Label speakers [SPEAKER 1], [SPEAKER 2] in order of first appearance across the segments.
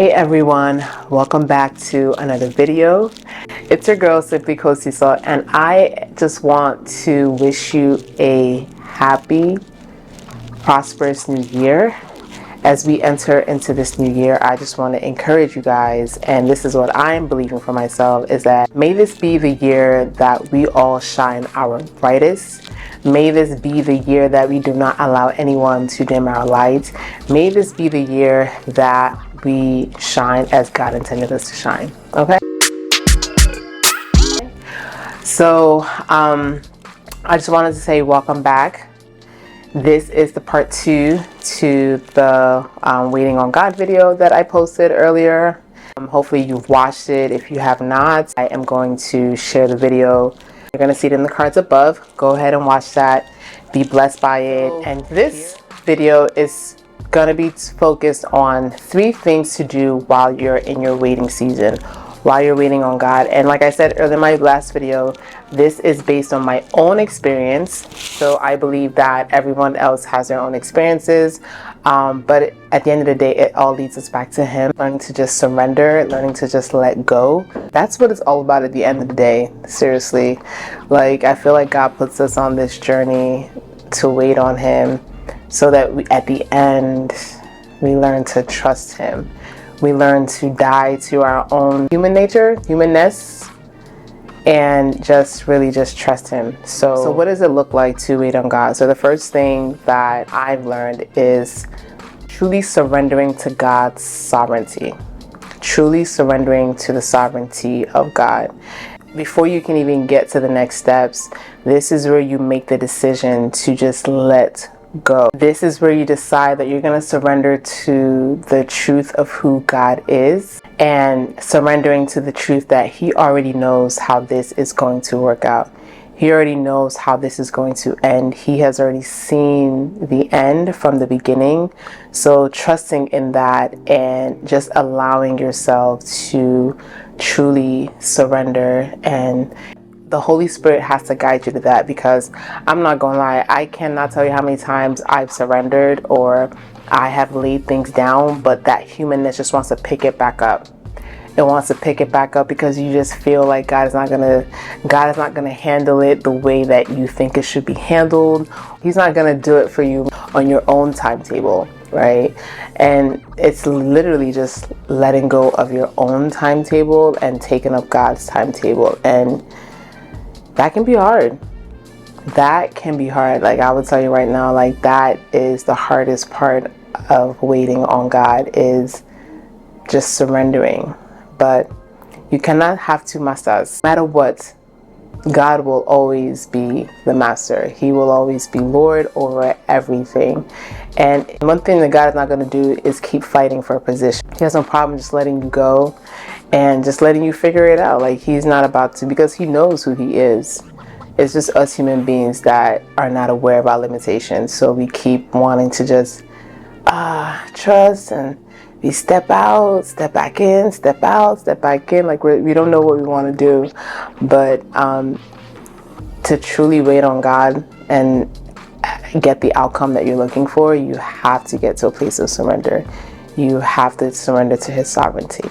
[SPEAKER 1] Hey everyone, welcome back to another video. It's your girl Simply Coach Seesaw, and I just want to wish you a happy, prosperous new year. As we enter into this new year, I just want to encourage you guys, and this is what I am believing for myself, is that may this be the year that we all shine our brightest. May this be the year that we do not allow anyone to dim our light. May this be the year that we shine as God intended us to shine. Okay? So, I just wanted to say welcome back. This is the part 2 to the Waiting on God video that I posted earlier. Hopefully you've watched it. If you have not, I am going to share the video. You're going to see it in the cards above. Go ahead and watch that. Be blessed by it. And this video is going to be focused on 3 things to do while you're in your waiting season, while you're waiting on God. And like I said earlier in my last video, this is based on my own experience. So I believe that everyone else has their own experiences. But at the end of the day, it all leads us back to Him. Learning to just surrender, learning to just let go. That's what it's all about at the end of the day. Seriously. Like, I feel like God puts us on this journey to wait on Him so that at the end, we learn to trust Him. We learn to die to our own human nature, humanness, and just really just trust Him. So what does it look like to wait on God? So the first thing that I've learned is truly surrendering to God's sovereignty. Truly surrendering to the sovereignty of God. Before you can even get to the next steps, this is where you make the decision to just let go. This is where you decide that you're going to surrender to the truth of who God is, and surrendering to the truth that He already knows how this is going to work out. He already knows how this is going to end. He has already seen the end from the beginning. So trusting in that and just allowing yourself to truly surrender, and the Holy Spirit has to guide you to that, because I'm not gonna lie, I cannot tell you how many times I've surrendered or I have laid things down, but that humanness just wants to pick it back up. It wants to pick it back up because you just feel like God is not gonna handle it the way that you think it should be handled. He's not gonna do it for you on your own timetable, right? And it's literally just letting go of your own timetable and taking up God's timetable, and that can be hard. That can be hard. Like, I would tell you right now, like, that is the hardest part of waiting on God, is just surrendering. But you cannot have two masters. No matter what, God will always be the master. He will always be Lord over everything. And one thing that God is not going to do is keep fighting for a position. He has no problem just letting you go and just letting you figure it out. Like, He's not about to, because He knows who He is. It's just us human beings that are not aware of our limitations. So we keep wanting to just trust, and we step out, step back in, step out, step back in. Like, we don't know what we want to do. But to truly wait on God and get the outcome that you're looking for, you have to get to a place of surrender. You have to surrender to His sovereignty.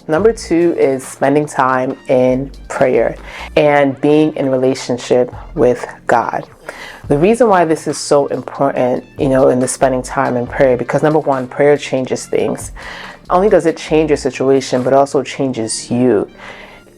[SPEAKER 1] Number 2 is spending time in prayer and being in relationship with God. The reason why this is so important, in the spending time in prayer, because number 1, prayer changes things. Not only does it change your situation, but also changes you.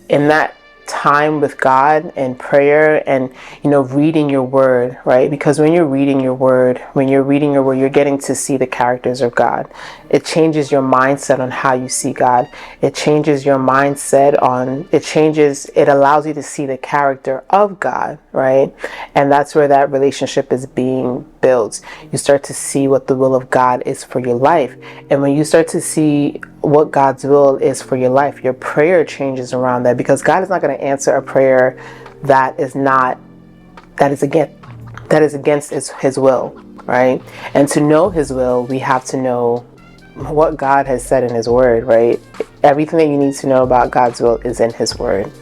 [SPEAKER 1] In that time with God and prayer and reading your word, right? Because when you're reading your word, you're getting to see the characters of God. It changes your mindset on how you see God. It changes your mindset it allows you to see the character of God, right? And that's where that relationship is being built. You start to see what the will of God is for your life. And when you start to see what God's will is for your life, your prayer changes around that, because God is not going to answer a prayer that is against His will, right? And to know His will, we have to know what God has said in His word, right? Everything that you need to know about God's will is in His word.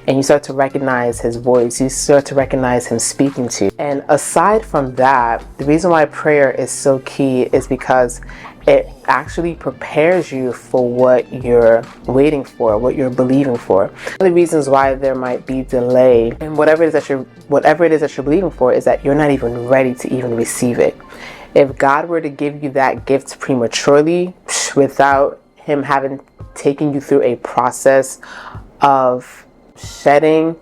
[SPEAKER 1] And you start to recognize His voice. You start to recognize Him speaking to you. And aside from that, the reason why prayer is so key is because it actually prepares you for what you're waiting for, what you're believing for. One of the reasons why there might be delay in whatever it is that you're believing for is that you're not even ready to even receive it. If God were to give you that gift prematurely, without him having taken you through a process of shedding,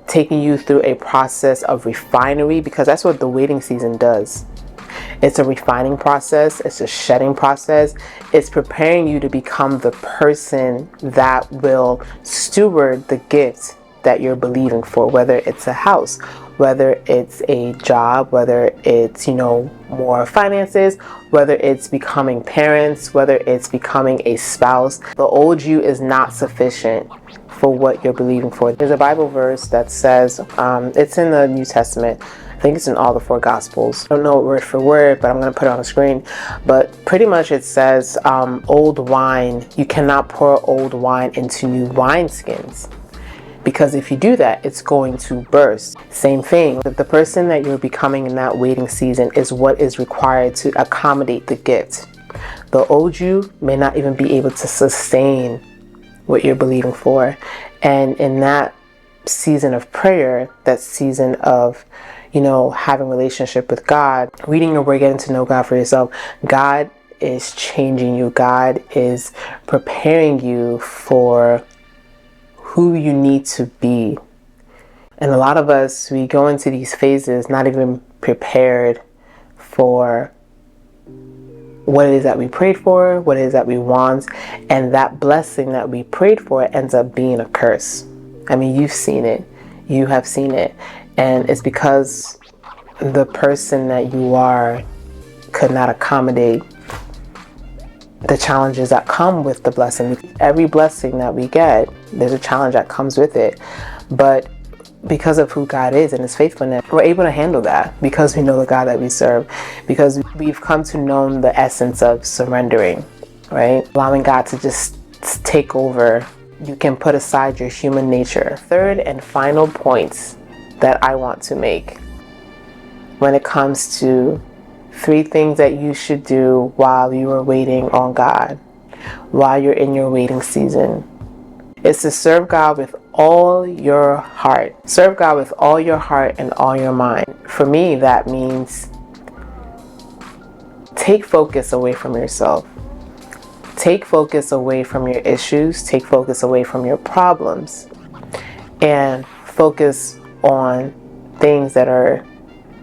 [SPEAKER 1] taking you through a process of refinery, because that's what the waiting season does. It's a refining process. It's a shedding process. It's preparing you to become the person that will steward the gift that you're believing for, whether it's a house, whether it's a job, whether it's, more finances, whether it's becoming parents, whether it's becoming a spouse. The old you is not sufficient for what you're believing for. There's a Bible verse that says, it's in the New Testament. I think it's in all the 4 Gospels. I don't know it word for word, but I'm going to put it on the screen. But pretty much it says, old wine, you cannot pour old wine into new wineskins. Because if you do that, it's going to burst. Same thing. The person that you're becoming in that waiting season is what is required to accommodate the gift. The old you may not even be able to sustain what you're believing for. And in that season of prayer, that season of, having a relationship with God, reading your word, getting to know God for yourself, God is changing you. God is preparing you for who you need to be. And a lot of us, we go into these phases not even prepared for what it is that we prayed for, what it is that we want, and that blessing that we prayed for ends up being a curse. I mean, you've seen it. You have seen it. And it's because the person that you are could not accommodate the challenges that come with the blessing. Every blessing that we get, there's a challenge that comes with it. But because of who God is and his faithfulness, we're able to handle that because we know the God that we serve, because we've come to know the essence of surrendering, right? Allowing God to just take over. You can put aside your human nature. Third and final points that I want to make when it comes to 3 things that you should do while you are waiting on God, while you're in your waiting season, is to serve God with all your heart. Serve God with all your heart and all your mind. For me, that means take focus away from yourself. Take focus away from your issues. Take focus away from your problems. And focus on things that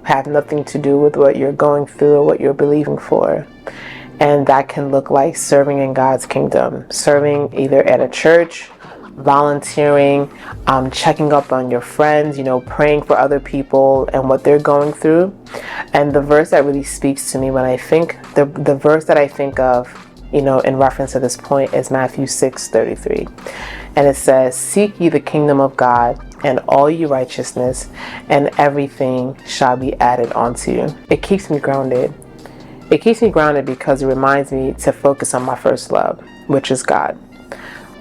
[SPEAKER 1] have nothing to do with what you're going through or what you're believing for. And that can look like serving in God's kingdom, serving either at a church, volunteering, checking up on your friends, praying for other people and what they're going through. And the verse that really speaks to me when I think, the verse that I think of, in reference to this point is Matthew 6:33. And it says, "Seek ye the kingdom of God and all ye righteousness, and everything shall be added unto you." It keeps me grounded. It keeps me grounded because it reminds me to focus on my first love, which is God.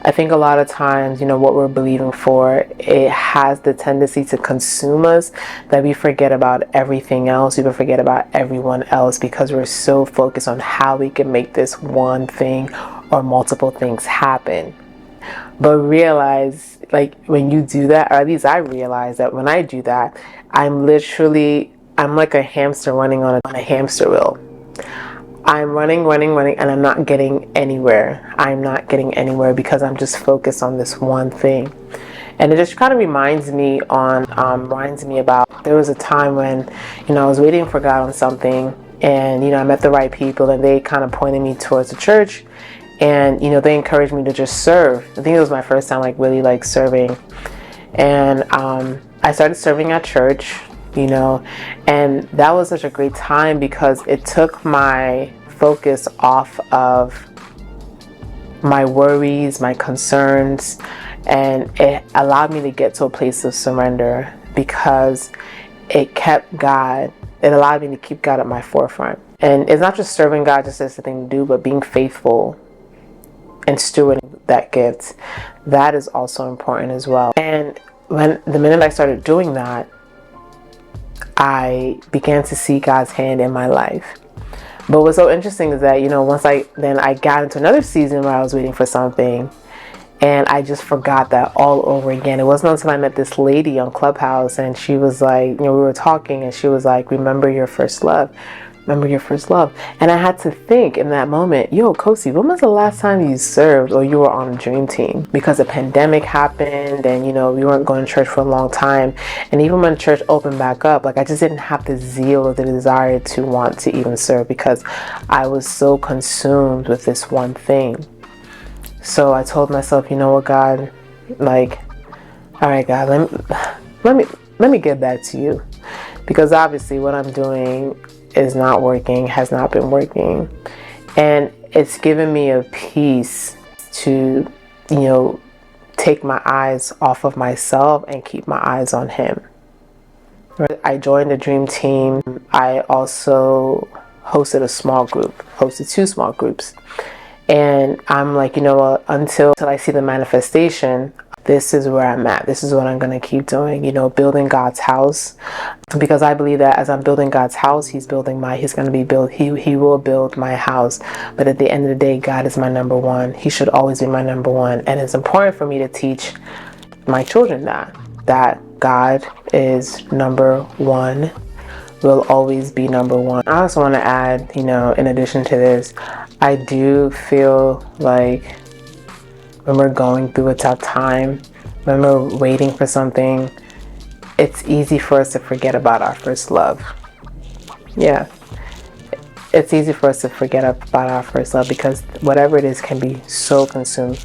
[SPEAKER 1] I think a lot of times, what we're believing for, it has the tendency to consume us that we forget about everything else. We forget about everyone else because we're so focused on how we can make this one thing or multiple things happen. But realize, when you do that, or at least I realize that when I do that, I'm like a hamster running on a hamster wheel. I'm running, and I'm not getting anywhere. I'm not getting anywhere because I'm just focused on this one thing. And it just kind of reminds me about, there was a time when, I was waiting for God on something, and, I met the right people, and they kind of pointed me towards the church, and, they encouraged me to just serve. I think it was my first time, really, serving. And I started serving at church, and that was such a great time because it took my focus off of my worries, my concerns, and it allowed me to get to a place of surrender because it allowed me to keep God at my forefront. And it's not just serving God just as a thing to do, but being faithful and stewarding that gift. That is also important as well. And the minute I started doing that, I began to see God's hand in my life. But what's so interesting is that, once I got into another season where I was waiting for something, and I just forgot that all over again. It wasn't until I met this lady on Clubhouse, and she was like, we were talking, and she was like, remember your first love. Remember your first love. And I had to think in that moment, yo, Kosi, when was the last time you served or you were on a dream team? Because a pandemic happened, and, we weren't going to church for a long time. And even when church opened back up, like, I just didn't have the zeal or the desire to want to even serve, because I was so consumed with this one thing. So I told myself, you know what, God, like, all right, God, let me get back to you, because obviously what I'm doing is not working, has not been working, and it's given me a peace to, take my eyes off of myself and keep my eyes on Him. I joined the Dream Team. I also hosted hosted 2 small groups. And I'm like, until I see the manifestation, this is where I'm at. This is what I'm going to keep doing, building God's house. Because I believe that as I'm building God's house, He will build my house. But at the end of the day, God is my number one. He should always be my number one. And it's important for me to teach my children that God is number one, will always be number one. I also want to add, in addition to this, I do feel like when we're going through a tough time, when we're waiting for something, it's easy for us to forget about our first love. Yeah. It's easy for us to forget about our first love, because whatever it is can be so consuming.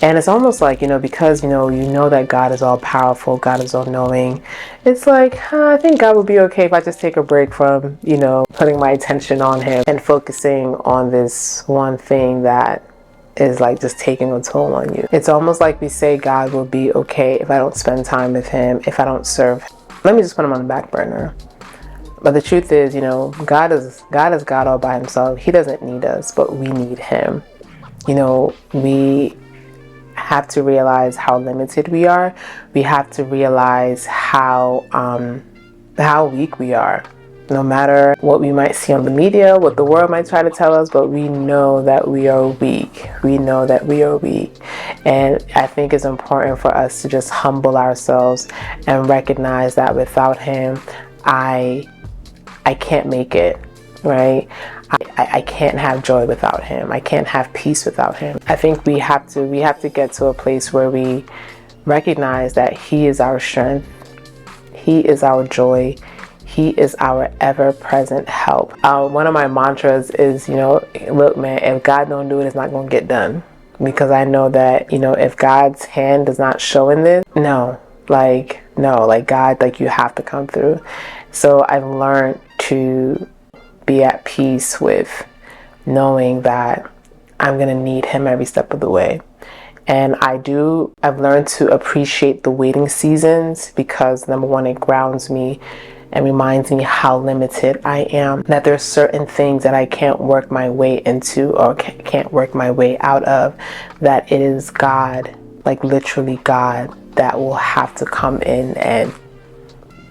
[SPEAKER 1] And it's almost like, because, you know that God is all powerful, God is all knowing. It's like, I think God would be okay if I just take a break from, putting my attention on Him and focusing on this one thing that is like just taking a toll on you. It's almost like we say God will be okay if I don't spend time with Him, if I don't serve. Let me just put Him on the back burner. But the truth is, God is God all by Himself. He doesn't need us, but we need Him. We have to realize how limited we are. We have to realize how weak we are. No matter what we might see on the media, what the world might try to tell us, but we know that we are weak. We know that we are weak. And I think it's important for us to just humble ourselves and recognize that without Him, I can't make it, right? I can't have joy without Him. I can't have peace without Him. I think we have to get to a place where we recognize that He is our strength. He is our joy. He is our ever-present help. One of my mantras is, look, man, if God don't do it, it's not going to get done. Because I know that, if God's hand does not show in this, God, you have to come through. So I've learned to be at peace with knowing that I'm going to need Him every step of the way. And I've learned to appreciate the waiting seasons, because number one, it grounds me and reminds me how limited I am, that there's certain things that I can't work my way into or can't work my way out of, that it is God, like literally God, that will have to come in and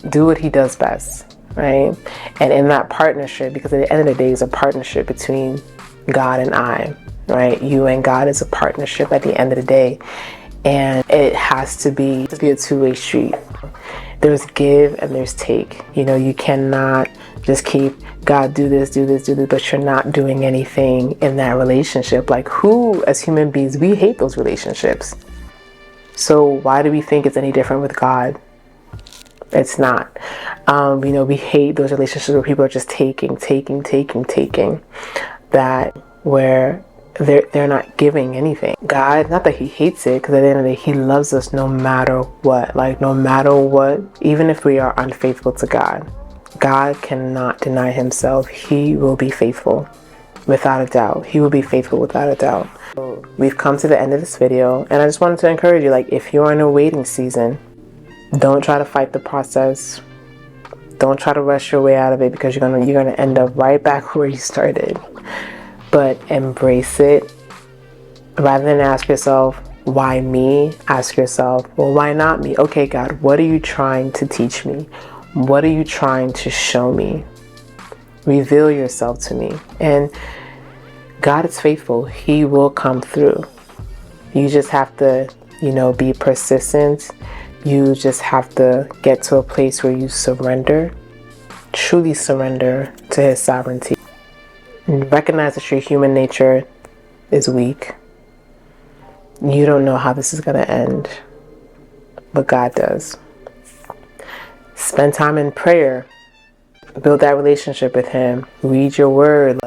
[SPEAKER 1] do what He does best, right? And in that partnership, because at the end of the day, it's a partnership between God and I, right? You and God is a partnership at the end of the day, and it has to be a two-way street. There's give and there's take. You cannot just keep God, do this, but you're not doing anything in that relationship. Like, who as human beings, we hate those relationships. So why do we think it's any different with God? It's not. We hate those relationships where people are just taking, that where they're not giving anything. God, not that He hates it, because at the end of the day, He loves us no matter what. No matter what, even if we are unfaithful to God, God cannot deny Himself. He will be faithful without a doubt. He will be faithful without a doubt. So we've come to the end of this video, and I just wanted to encourage you, if you're in a waiting season, don't try to fight the process. Don't try to rush your way out of it, because you're gonna end up right back where you started. But embrace it. Rather than ask yourself, why me? Ask yourself, well, why not me? Okay, God, what are you trying to teach me? What are you trying to show me? reveal yourself to me. And God is faithful. He will come through. You just have to, be persistent. You just have to get to a place where you surrender, truly surrender to His sovereignty. And recognize that your human nature is weak. You don't know how this is going to end, but God does. Spend time in prayer. Build that relationship with Him. Read your word.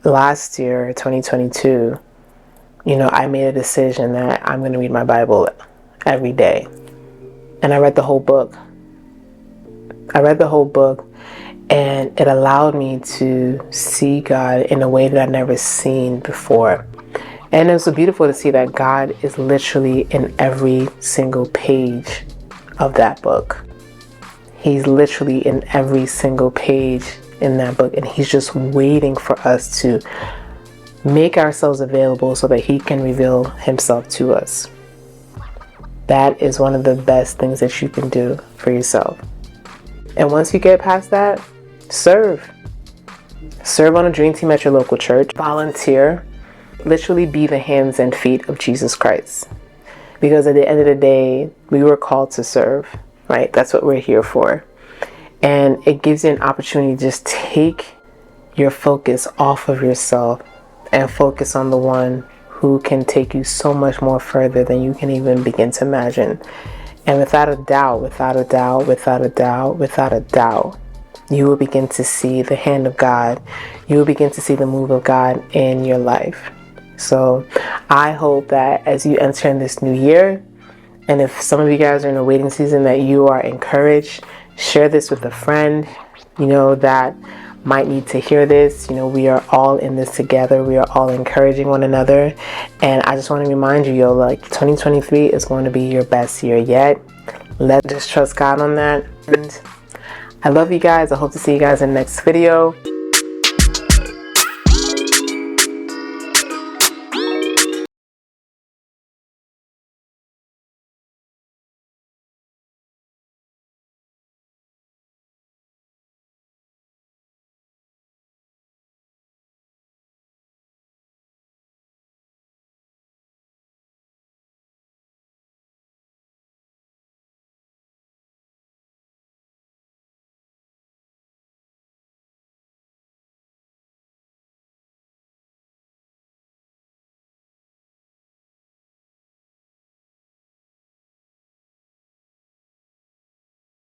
[SPEAKER 1] Last year, 2022, I made a decision that I'm going to read my Bible every day. And I read the whole book. And it allowed me to see God in a way that I'd never seen before. And it was so beautiful to see that God is literally in every single page of that book. He's literally in every single page in that book. And He's just waiting for us to make ourselves available so that He can reveal Himself to us. That is one of the best things that you can do for yourself. And once you get past that, serve. Serve on a dream team at your local church. Volunteer. Literally be the hands and feet of Jesus Christ. Because at the end of the day, we were called to serve, right? That's what we're here for. And it gives you an opportunity to just take your focus off of yourself and focus on the one who can take you so much more further than you can even begin to imagine. And without a doubt, you will begin to see the hand of God. You will begin to see the move of God in your life. So I hope that as you enter in this new year, and if some of you guys are in a waiting season, that you are encouraged. Share this with a friend, that might need to hear this. We are all in this together. We are all encouraging one another. And I just want to remind you, 2023 is going to be your best year yet. Let's just trust God on that. And I love you guys. I hope to see you guys in the next video.